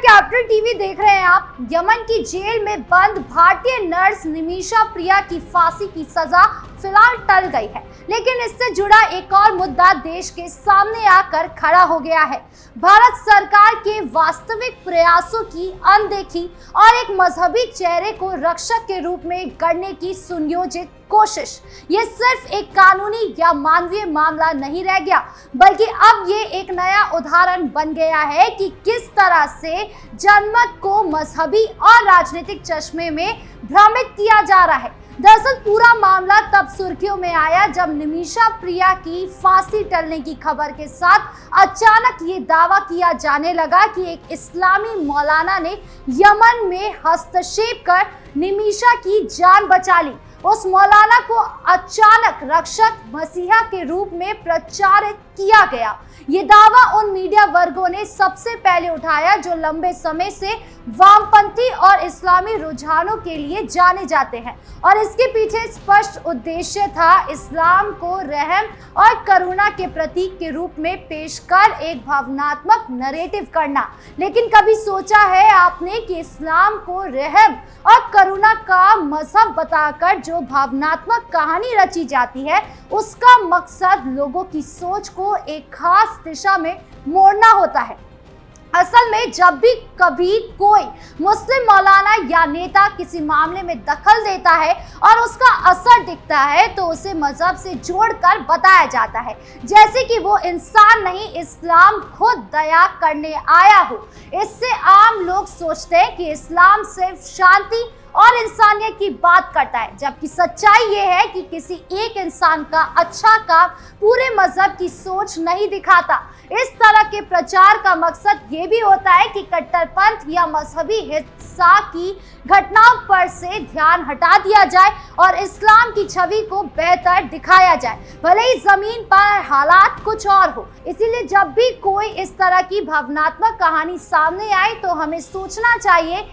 Capital TV देख रहे हैं आप। यमन की जेल में बंद भारतीय नर्स निमिषा प्रिया की फांसी की सजा फिलहाल टल गई है, लेकिन इससे जुड़ा एक और मुद्दा देश के सामने आकर खड़ा हो गया है। भारत सरकार के वास्तविक प्रयासों की अनदेखी और एक मजहबी चेहरे को रक्षक के रूप में गढ़ने की सुनियोजित कोशिश। ये सिर्फ एक कानूनी या मानवीय मामला नहीं रह गया, बल्कि अब ये एक नया उदाहरण बन गया है कि किस तरह से जनमत को मजहबी और राजनीतिक चश्मे में भ्रमित किया जा रहा है। दरअसल पूरा मामला तब सुर्खियों में आया जब निमिषा प्रिया की फांसी टलने की खबर के साथ अचानक ये दावा किया जाने लगा कि एक इस्लामी मौलाना ने यमन में हस्तक्षेप कर निमिषा की जान बचा ली। उस मौलाना को अचानक रक्षक मसीहा के रूप में प्रचारित किया गया। ये दावा उन मीडिया वर्गों ने सबसे पहले उठाया जो लंबे समय से वामपंथी और इस्लामी रुझानों के लिए जाने जाते हैं, और इसके पीछे स्पष्ट उद्देश्य था इस्लाम को रहम और करुणा के प्रतीक के रूप में पेश कर एक भावनात्मक नैरेटिव करना। लेकिन कभी सोचा है आपने कि इस्लाम को रहम और करुणा का मजहब बताकर जो भावनात्मक कहानी रची जाती है, उसका मकसद लोगों की सोच को एक खास दिशा में मोड़ना होता है। असल में जब भी कभी कोई मुस्लिम मौलाना या नेता किसी मामले में दखल देता है और उसका असर दिखता है, तो उसे मजहब से जोड़कर बताया जाता है, जैसे कि वो इंसान नहीं, इस्लाम खुद दया करने आया हो। इससे आम लोग सोचते हैं कि इस्लाम सिर्फ शांति और इंसानियत की बात करता है, जबकि सच्चाई ये है कि किसी एक इंसान का अच्छा काम पूरे मजहब की सोच नहीं दिखाता। इस तरह के प्रचार का मकसद ये भी होता है कि कट्टरपंथ या मजहबी हिंसा की घटनाओं पर से ध्यान हटा दिया जाए और इस्लाम की छवि को बेहतर दिखाया जाए, भले ही जमीन पर हालात कुछ और हो। इसीलिए जब भी कोई इस तरह की भावनात्मक कहानी सामने आए तो हमें सोचना चाहिए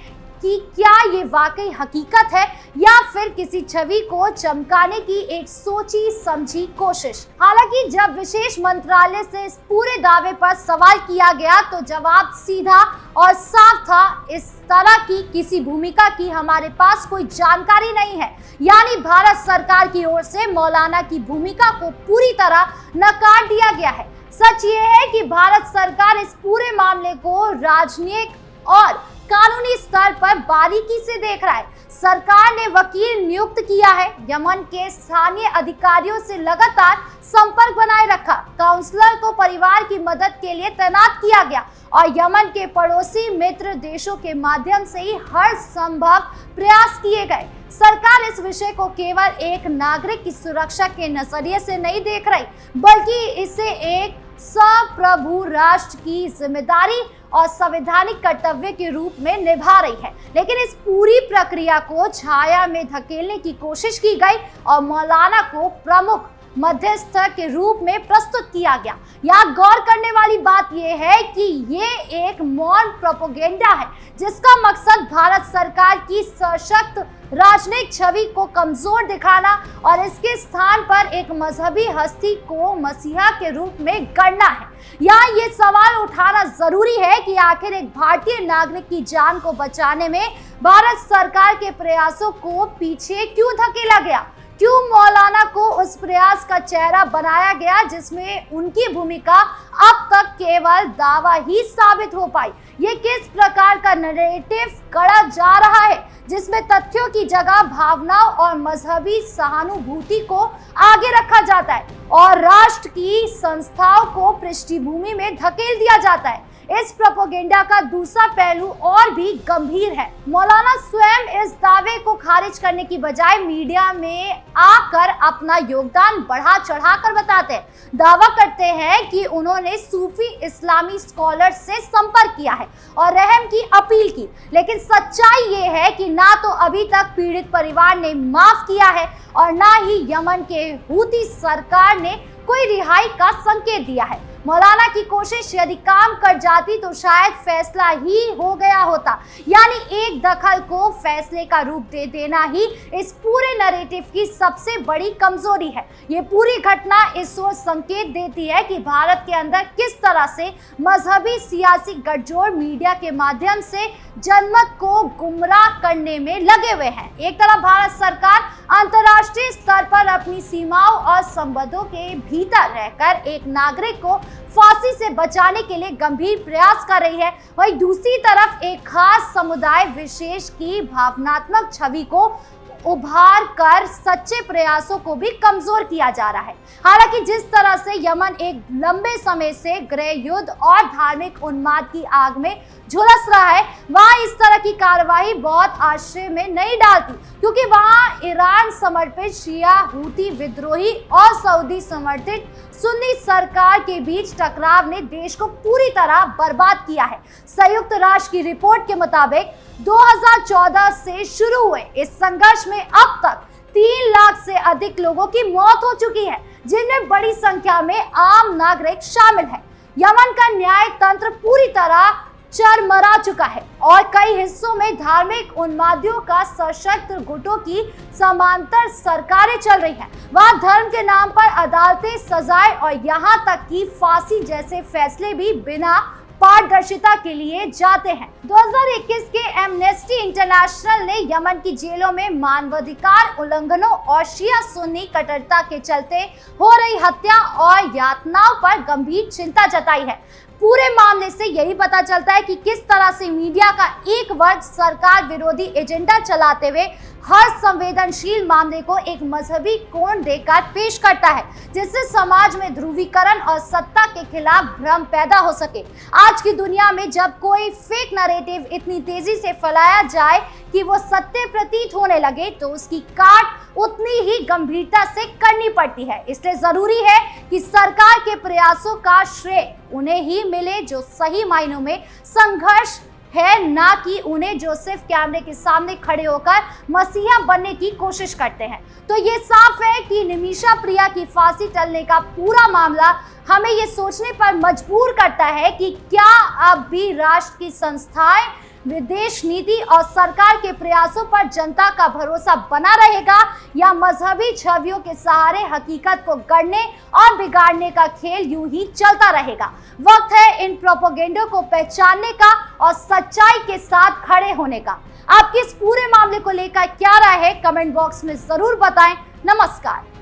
कि क्या ये वाकई हकीकत है या फिर किसी छवि को चमकाने की एक सोची समझी कोशिश। हालांकि जब विशेष मंत्रालय से इस पूरे दावे पर सवाल किया गया तो जवाब सीधा और साफ था, इस तरह की किसी भूमिका की हमारे पास कोई जानकारी नहीं है। यानी भारत सरकार की ओर से मौलाना की भूमिका को पूरी तरह नकार दिया गया है। सच ये है कि भारत सरकार इस पूरे मामले को राजनीतिक और कानूनी स्तर पर बारीकी से देख रहा है। सरकार ने वकील नियुक्त किया है, यमन के स्थानीय अधिकारियों से लगातार संपर्क बनाए रखा, काउंसलर को परिवार की मदद के लिए तैनात किया गया और यमन के पड़ोसी मित्र देशों के माध्यम से ही हर संभव प्रयास किए गए। सरकार इस विषय को केवल एक नागरिक की सुरक्षा के नजरिए से नहीं देख रही, बल्कि इसे एक संप्रभु राष्ट्र की जिम्मेदारी और संवैधानिक कर्तव्य के रूप में निभा रही है। लेकिन इस पूरी प्रक्रिया को छाया में धकेलने की कोशिश की गई और मौलाना को प्रमुख मध्यस्थ के रूप में प्रस्तुत किया गया। यहाँ गौर करने वाली बात यह है कि ये एक मौन प्रोपेगेंडा है, जिसका मकसद भारत सरकार की सशक्त राजनीतिक छवि को कमजोर दिखाना और इसके स्थान पर एक मजहबी हस्ती को मसीहा के रूप में गढ़ना है। यहाँ ये सवाल उठाना जरूरी है कि आखिर एक भारतीय नागरिक की जान को बचाने में भारत सरकार के प्रयासों को पीछे क्यों धकेला गया? क्यों मौलाना को उस प्रयास का चेहरा बनाया गया जिसमें उनकी भूमिका अब तक केवल दावा ही साबित हो पाई? ये किस प्रकार का नैरेटिव गढ़ा जा रहा है जिसमें तथ्यों की जगह भावनाओं और मजहबी सहानुभूति को आगे रखा जाता है और राष्ट्र की संस्थाओं को पृष्ठभूमि में धकेल दिया जाता है? इस प्रोपेगेंडा का दूसरा पहलू और भी गंभीर है। मौलाना स्वयं इस दावे को खारिज करने की बजाय मीडिया में आकर अपना योगदान बढ़ा चढ़ाकर बताते हैं। दावा करते हैं कि उन्होंने सूफी इस्लामी स्कॉलर से संपर्क किया है और रहम की अपील की, लेकिन सच्चाई ये है कि ना तो अभी तक पीड़ित परिवार ने माफ किया है और ना ही यमन के हूती सरकार ने कोई रिहाई का संकेत दिया है। मौलाना की कोशिश यदि काम कर जाती तो शायद फैसला ही हो गया होता। यानी एक दखल को फैसले का रूप दे देना ही इस पूरे नैरेटिव की सबसे बड़ी कमजोरी है। ये पूरी घटना इस ओर संकेत देती है कि भारत के अंदर किस तरह से मजहबी सियासी गठजोड़ मीडिया के माध्यम से जनमत को गुमराह करने में लगे हुए हैं। एक तरफ भारत सरकार अंतर्राष्ट्रीय स्तर पर अपनी सीमाओं और संबंधों के भीतर रहकर एक नागरिक को फांसी से बचाने के लिए गंभीर प्रयास कर रही है, वहीं दूसरी तरफ एक खास समुदाय विशेष की भावनात्मक छवि को उभार कर सच्चे प्रयासों को भी कमजोर किया जा रहा है। हालांकि जिस तरह से यमन एक लंबे समय से गृह युद्ध और धार्मिक उन्माद की आग में झुलस रहा है, वहां इस तरह की कार्रवाई बहुत आश्चर्य में नहीं डालती, क्योंकि वहां ईरान समर्थित शिया हूती विद्रोही और सऊदी समर्थित सुन्नी सरकार के बीच टकराव ने देश को पूरी तरह बर्बाद किया है। संयुक्त राष्ट्र की रिपोर्ट के मुताबिक 2014 से शुरू हुए इस संघर्ष में अब तक 3 लाख से अधिक लोगों की मौत हो चुकी है, जिनमें बड़ी संख्या में आम नागरिक शामिल हैं। यमन का न्याय तंत्र पूरी तरह चरमरा चुका है और कई हिस्सों में धार्मिक उन्मादियों का सशस्त्र गुटों की समांतर सरकारें चल रही हैं। वहां धर्म के नाम पर अदालतें, सजाएं और यहां तक कि फांसी जैसे फैसले भी बिना पारदर्शिता के लिए जाते हैं। 2021 के एमनेस्टी इंटरनेशनल ने यमन की जेलों में मानवाधिकार उल्लंघनों और शिया सुन्नी कट्टरता के चलते हो रही हत्या और यातनाओं पर गंभीर चिंता जताई है। पूरे मामले से यही पता चलता है कि किस तरह से मीडिया का एक वर्ग सरकार विरोधी एजेंडा चलाते हुए हर संवेदनशील मामले को एक मजहबी कोण देकर पेश करता है, जिससे समाज में ध्रुवीकरण और सत्ता के खिलाफ भ्रम पैदा हो सके। आज की दुनिया में जब कोई फेक नैरेटिव इतनी तेजी से फैलाया जाए कि वो सत्य प्रतीत होने लगे, तो उसकी काट उतनी ही गंभीरता से करनी पड़ती है। इसलिए जरूरी है कि सरकार के प्रयासों का श्रेय उन्हें ही मिले जो सही मायनों में संघर्ष है, ना कि उन्हें जो सिर्फ कैमरे के सामने खड़े होकर मसीहा बनने की कोशिश करते हैं। तो ये साफ है कि निमिषा प्रिया की फांसी टलने का पूरा मामला हमें ये सोचने पर मजबूर करता है कि क्या अब भी राष्ट्र की संस्थाएं, विदेश नीति और सरकार के प्रयासों पर जनता का भरोसा बना रहेगा, या मजहबी छवियों के सहारे हकीकत को गढ़ने और बिगाड़ने का खेल यूं ही चलता रहेगा। वक्त है इन प्रोपेगेंडा को पहचानने का और सच्चाई के साथ खड़े होने का। आपकी इस पूरे मामले को लेकर क्या राय है, कमेंट बॉक्स में जरूर बताएं। नमस्कार।